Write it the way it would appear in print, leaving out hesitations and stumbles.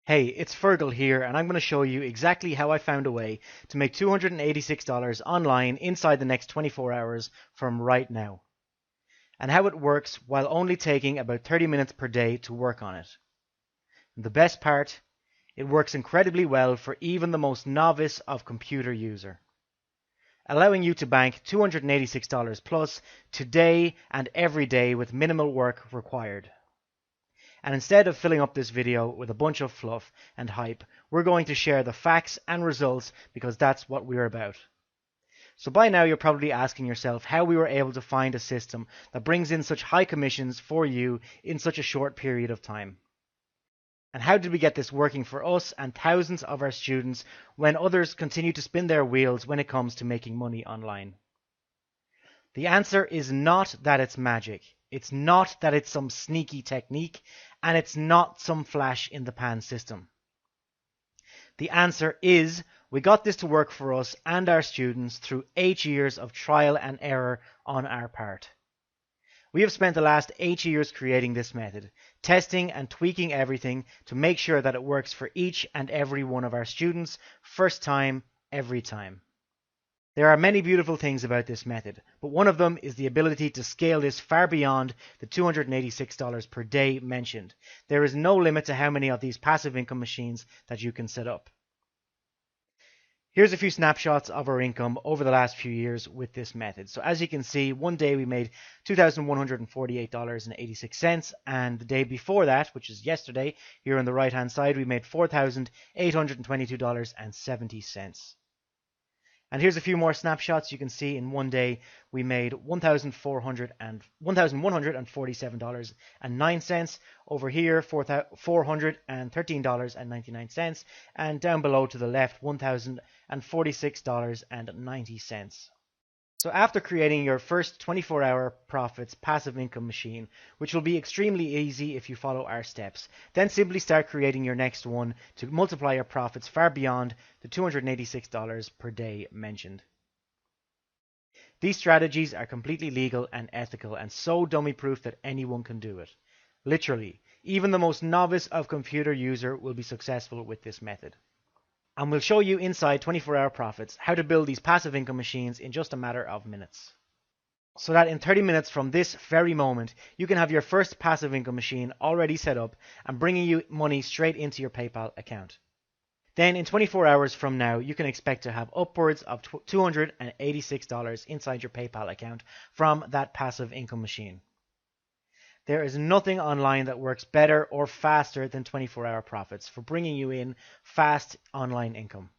Hey, it's Fergal here, and I'm going to show you exactly how I found a way to make $286 online inside the next 24 hours from right now, and how it works while only taking about 30 minutes per day to work on it. And the best part, it works incredibly well for even the most novice of computer user, allowing you to bank $286 plus today and every day with minimal work required. And instead of filling up this video with a bunch of fluff and hype, we're going to share the facts and results because that's what we're about. So by now you're probably asking yourself how we were able to find a system that brings in such high commissions for you in such a short period of time. And how did we get this working for us and thousands of our students when others continue to spin their wheels when it comes to making money online? The answer is not that it's magic. It's not that it's some sneaky technique, and it's not some flash in the pan system. The answer is we got this to work for us and our students through 8 years of trial and error on our part. We have spent the last 8 years creating this method, testing and tweaking everything to make sure that it works for each and every one of our students, first time, every time. There are many beautiful things about this method, but one of them is the ability to scale this far beyond the $286 per day mentioned. There is no limit to how many of these passive income machines that you can set up. Here's a few snapshots of our income over the last few years with this method. So as you can see, one day we made $2,148.86, and the day before that, which is yesterday, here on the right hand side, we made $4,822.70. And here's a few more snapshots. You can see in one day we made $1,147.09. Over here, $413.99. And down below to the left, $1,046.90. So after creating your first 24-hour profits passive income machine, which will be extremely easy if you follow our steps, then simply start creating your next one to multiply your profits far beyond the $286 per day mentioned. These strategies are completely legal and ethical and so dummy-proof that anyone can do it. Literally, even the most novice of computer user will be successful with this method. And we'll show you inside 24-hour profits how to build these passive income machines in just a matter of minutes. So that in 30 minutes from this very moment, you can have your first passive income machine already set up and bringing you money straight into your PayPal account. Then in 24 hours from now, you can expect to have upwards of $286 inside your PayPal account from that passive income machine. There is nothing online that works better or faster than 24-hour profits for bringing you in fast online income.